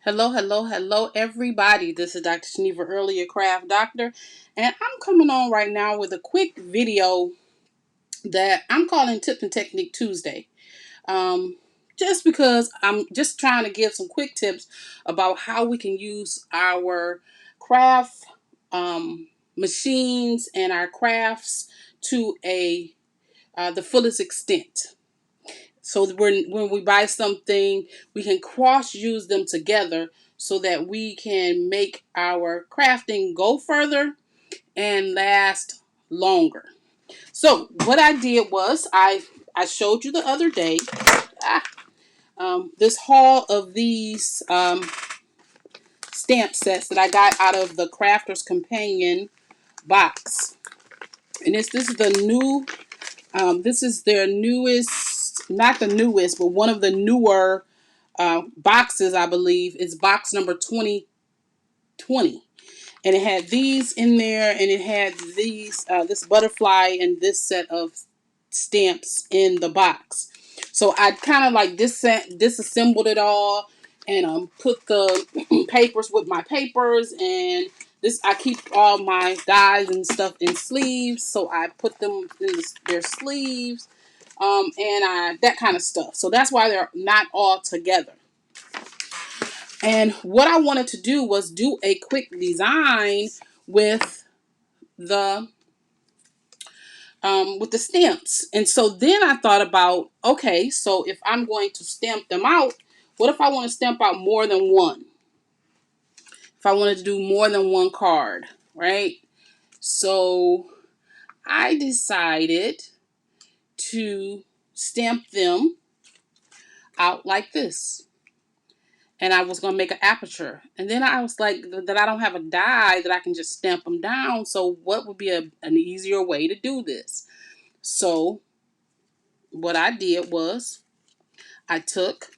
Hello, hello, hello, everybody. This is Dr. Geneva Earlier Craft Doctor, and I'm coming on right now with a quick video that I'm calling Tip and Technique Tuesday. Um, just because I'm just trying to give some quick tips about how we can use our craft machines and our crafts to the fullest extent. So when we buy something, we can cross use them together so that we can make our crafting go further and last longer. So what I did was I showed you the other day this haul of these stamp sets that I got out of the Crafter's Companion box, and this is the new this is their newest, not the newest, but one of the newer boxes, I believe. It's box number 2020. And it had these in there, and it had this butterfly and this set of stamps in the box. So I kind of like disassembled it all and put the papers with my papers, and this I keep all my dies and stuff in sleeves, so I put them in their sleeves, and that kind of stuff. So that's why they're not all together. And what I wanted to do was do a quick design with the with the stamps. And so then I thought about, okay, so if I'm going to stamp them out, what if I want to stamp out more than one? If I wanted to do more than one card, right? So I decided to stamp them out like this. And I was going to make an aperture. And then I was like, that I don't have a die that I can just stamp them down. So what would be an easier way to do this? So what I did was I took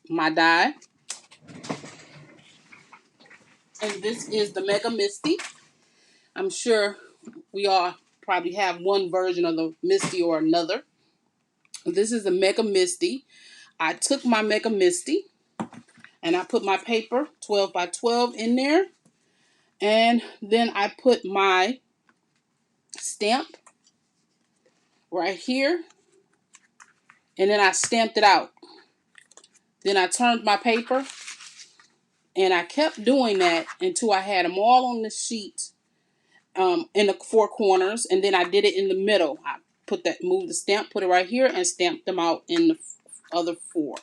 my die, and this is the Mega Misty. I'm sure we all probably have one version of the Misty or another. This is the Mega Misty. I took my Mega Misty and I put my paper 12 by 12 in there, and then I put my stamp right here, and then I stamped it out. Then I turned my paper, and I kept doing that until I had them all on the sheet in the four corners, and then I did it in the middle. I moved the stamp, put it right here, and stamped them out in the other four.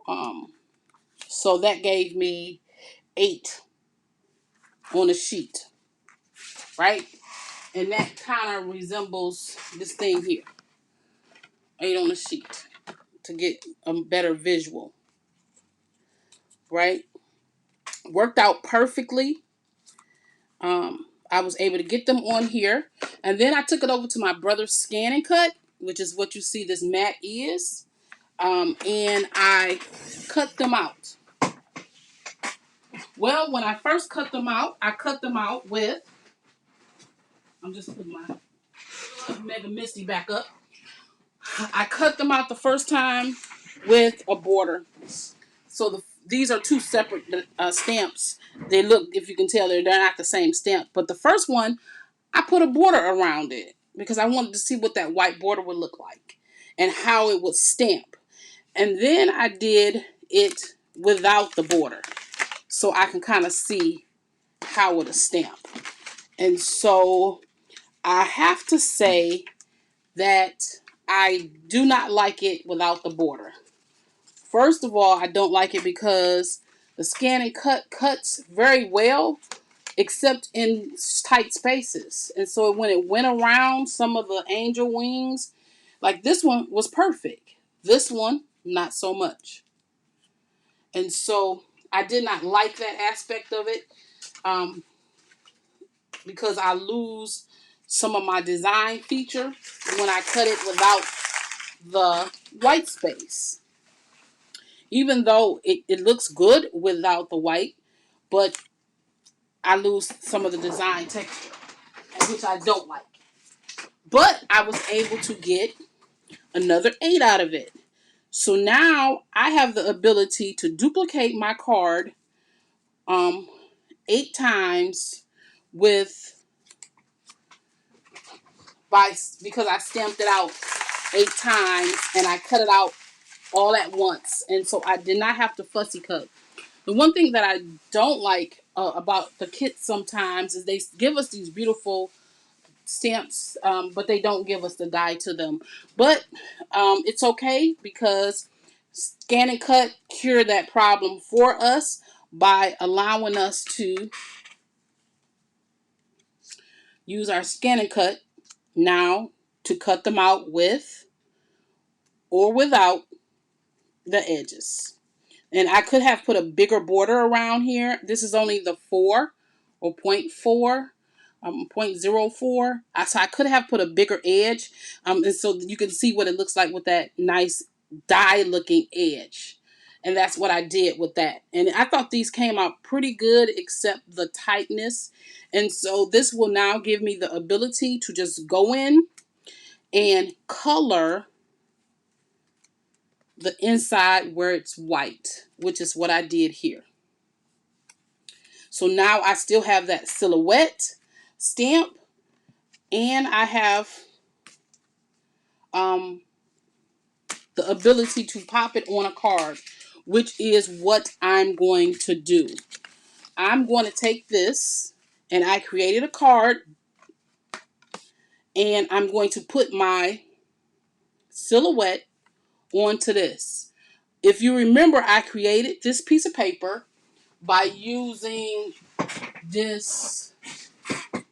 Um, so that gave me 8 on a sheet, right? And that kind of resembles this thing here, 8 on a sheet, to get a better visual, right? Worked out perfectly. I was able to get them on here, and then I took it over to my brother's Scan and Cut, which is what you see this mat is, and I cut them out. Well, when I first cut them out, I cut them out with, I'm just putting my Mega Misty back up. I cut them out the first time with a border. So these are two separate stamps. They look, if you can tell, they're not the same stamp. But the first one, I put a border around it because I wanted to see what that white border would look like and how it would stamp. And then I did it without the border, so I can kind of see how it'll stamp. And so I have to say that I do not like it without the border. First of all, I don't like it because the Scan and Cut cuts very well, except in tight spaces. And so when it went around some of the angel wings, like this one was perfect. This one, not so much. And so I did not like that aspect of it, um, because I lose some of my design feature when I cut it without the white space. Even though it looks good without the white, but I lose some of the design texture, which I don't like. But I was able to get another 8 out of it. So now I have the ability to duplicate my card um 8 times with by because I stamped it out 8 times and I cut it out all at once, and so I did not have to fussy cut. The one thing that I don't like about the kits sometimes is they give us these beautiful stamps, but they don't give us the die to them. But it's okay because Scan and Cut cure that problem for us by allowing us to use our Scan and Cut now to cut them out with or without the edges. And I could have put a bigger border around here. This is only the 4 or point 0.4, 0.04. So I could have put a bigger edge. And so you can see what it looks like with that nice die looking edge. And that's what I did with that. And I thought these came out pretty good except the tightness. And so this will now give me the ability to just go in and color the inside where it's white, which is what I did here. So now I still have that silhouette stamp, and I have the ability to pop it on a card, which is what I'm going to do. I'm going to take this, and I created a card, and I'm going to put my silhouette onto this. If you remember, I created this piece of paper by using this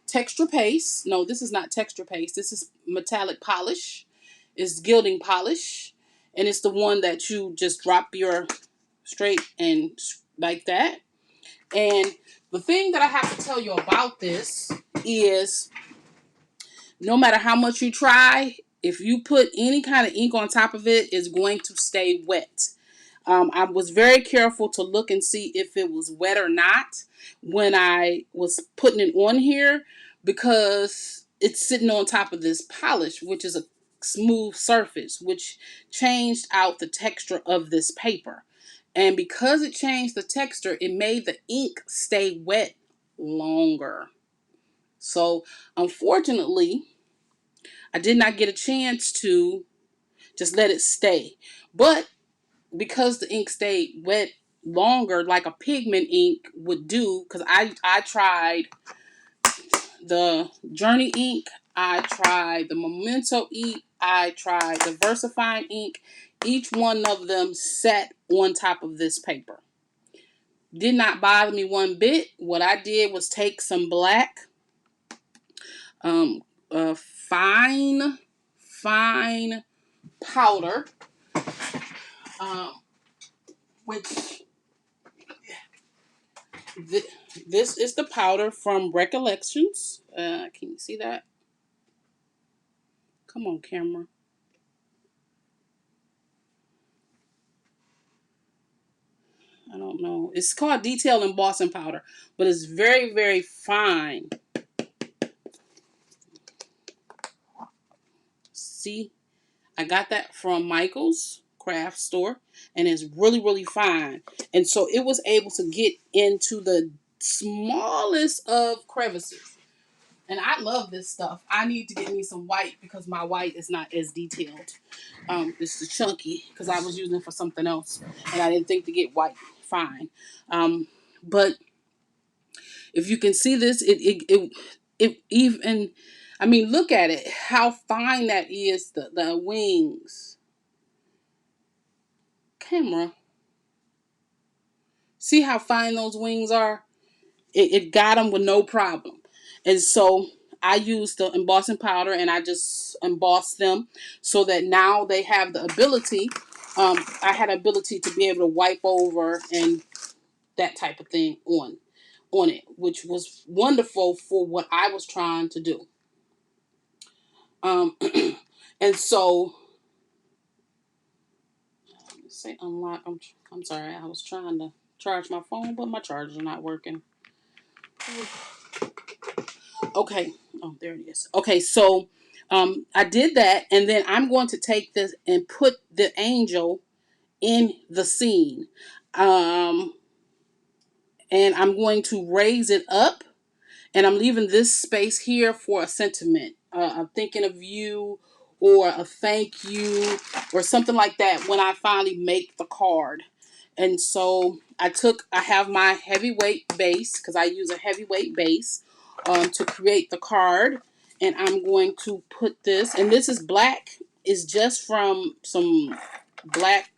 texture paste. No, this is not texture paste. This is metallic polish. It's gilding polish. And it's the one that you just drop your straight and like that. And the thing that I have to tell you about this is no matter how much you try, if you put any kind of ink on top of it, it's going to stay wet. I was very careful to look and see if it was wet or not when I was putting it on here because it's sitting on top of this polish, which is a smooth surface, which changed out the texture of this paper. And because it changed the texture, it made the ink stay wet longer. So, unfortunately, I did not get a chance to just let it stay. But because the ink stayed wet longer, like a pigment ink would do, because I tried the Journey ink, I tried the Memento ink, I tried the VersaFine ink. Each one of them sat on top of this paper. Did not bother me one bit. What I did was take some black, fine powder, um, which this is the powder from Recollections. Can you see that? Come on, camera. I don't know. It's called Detail Embossing Powder, but it's very, very fine. See, I got that from Michael's craft store, and it's really, really fine. And so it was able to get into the smallest of crevices. And I love this stuff. I need to get me some white because my white is not as detailed. This is chunky because I was using it for something else, and I didn't think to get white fine. But if you can see this, it even. I mean, look at it. How fine that is. The wings. Camera. See how fine those wings are? It got them with no problem. And so I used the embossing powder and I just embossed them so that now they have the ability. I had ability to be able to wipe over and that type of thing on it, which was wonderful for what I was trying to do. And so let's say unlock. I'm sorry. I was trying to charge my phone, but my charger's not working. Okay. Oh, there it is. Okay, so I did that, and then I'm going to take this and put the angel in the scene. Um, and I'm going to raise it up, and I'm leaving this space here for a sentiment. I'm thinking of you, or a thank you, or something like that when I finally make the card. And so I have my heavyweight base, because I use a heavyweight base to create the card. And I'm going to put this, and this is black. It's just from some black,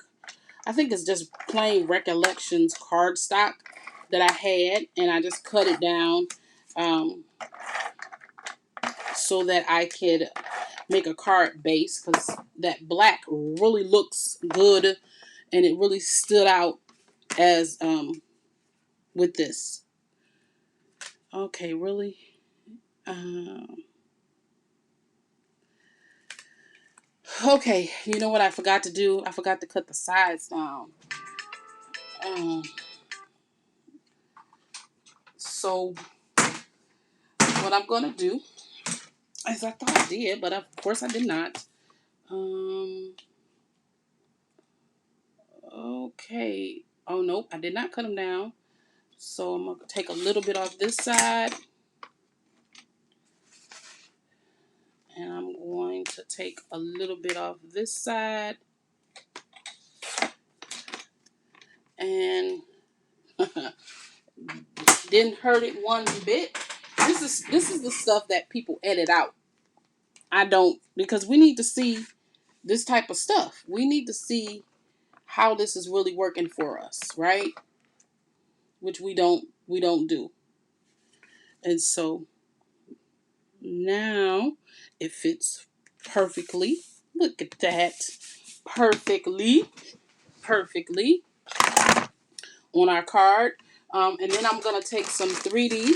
I think it's just plain Recollections cardstock that I had, and I just cut it down so that I could make a card base, because that black really looks good, and it really stood out as with this. Okay, really. Okay, you know what I forgot to do? I forgot to cut the sides down. Um, so what I'm gonna do, as I thought I did, but of course I did not. Okay. Oh nope, I did not cut them down. So I'm gonna take a little bit off this side, and I'm going to take a little bit off this side, and didn't hurt it one bit. This is the stuff that people edit out. I don't, because we need to see this type of stuff. We need to see how this is really working for us, right? Which we don't do. And so now it fits perfectly. Look at that. Perfectly on our card. And then I'm going to take some 3D.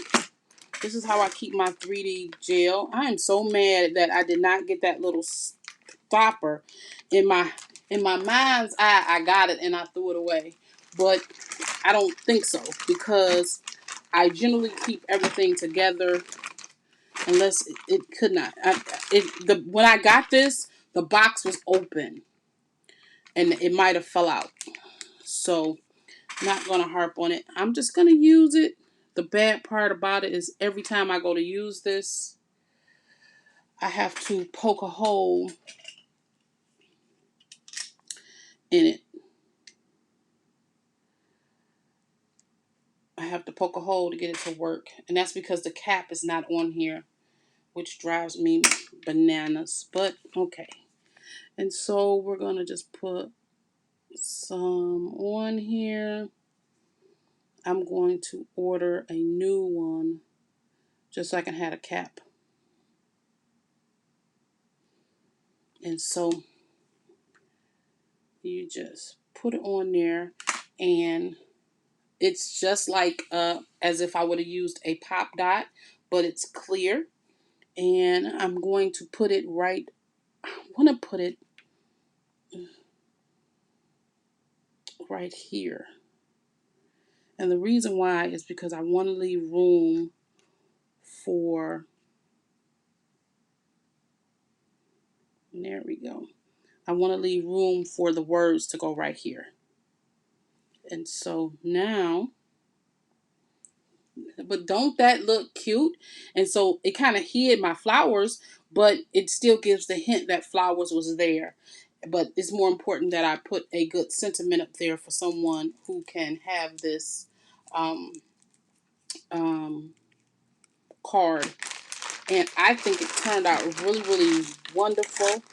This is how I keep my 3D gel. I am so mad that I did not get that little stopper. In my mind's eye, I got it and I threw it away. But I don't think so, because I generally keep everything together unless it could not. When I got this, the box was open and it might have fell out. So not going to harp on it. I'm just going to use it. The bad part about it is every time I go to use this, I have to poke a hole in it. I have to poke a hole to get it to work. And that's because the cap is not on here, which drives me bananas. But okay. And so we're going to just put some on here. I'm going to order a new one just so I can have a cap. And so you just put it on there, and it's just like as if I would have used a pop dot, but it's clear. And I'm going to put it right, I want to put it right here. And the reason why is because I want to leave room for, there we go. I want to leave room for the words to go right here. And so now, but don't that look cute? And so it kind of hid my flowers, but it still gives the hint that flowers was there. But it's more important that I put a good sentiment up there for someone who can have this um, um, card. And I think it turned out really, really wonderful.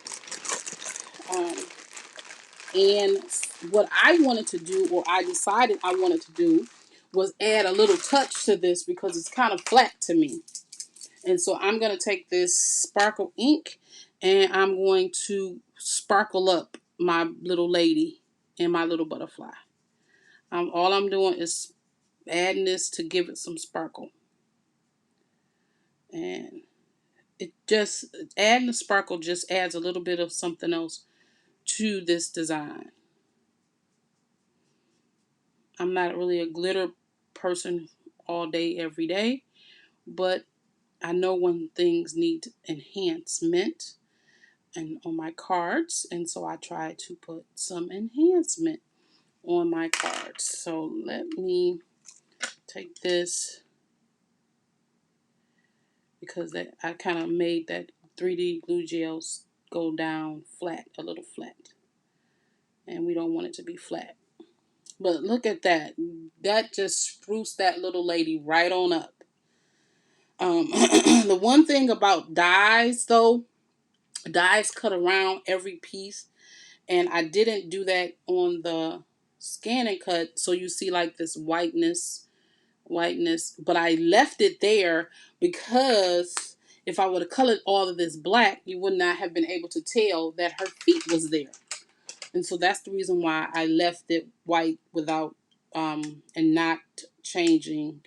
Um, and what I wanted to do, or I decided I wanted to do, was add a little touch to this because it's kind of flat to me. And so I'm going to take this sparkle ink, and I'm going to sparkle up my little lady and my little butterfly. All I'm doing is adding this to give it some sparkle. And adding the sparkle just adds a little bit of something else to this design. I'm not really a glitter person all day, every day, but I know when things need enhancement and on my cards, and so I try to put some enhancement on my cards. So let me take this, because I kind of made that 3D glue gels go down flat, a little flat. And we don't want it to be flat. But look at that. That just spruced that little lady right on up. The one thing about dies, though, dies cut around every piece. And I didn't do that on the scan and cut. So you see like this whiteness. But I left it there because if I would have colored all of this black, you would not have been able to tell that her feet was there. And so that's the reason why I left it white without and not changing,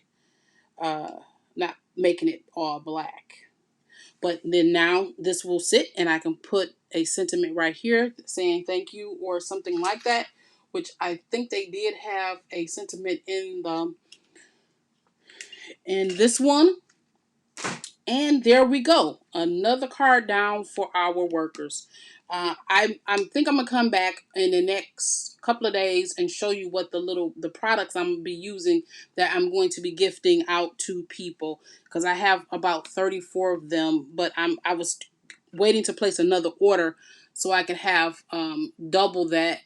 not making it all black. But then now this will sit, and I can put a sentiment right here saying thank you or something like that, which I think they did have a sentiment in this one. And there we go. Another card down for our workers. I think I'm gonna come back in the next couple of days and show you what the products I'm gonna be using that I'm going to be gifting out to people, because I have about 34 of them, but I was waiting to place another order so I can have double that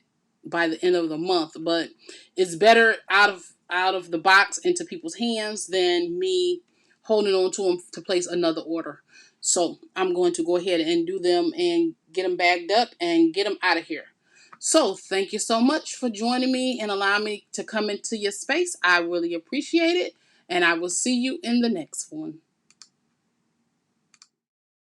by the end of the month. But it's better out of the box into people's hands than me holding on to them to place another order. So I'm going to go ahead and do them and get them bagged up and get them out of here. So thank you so much for joining me and allowing me to come into your space. I really appreciate it. And I will see you in the next one.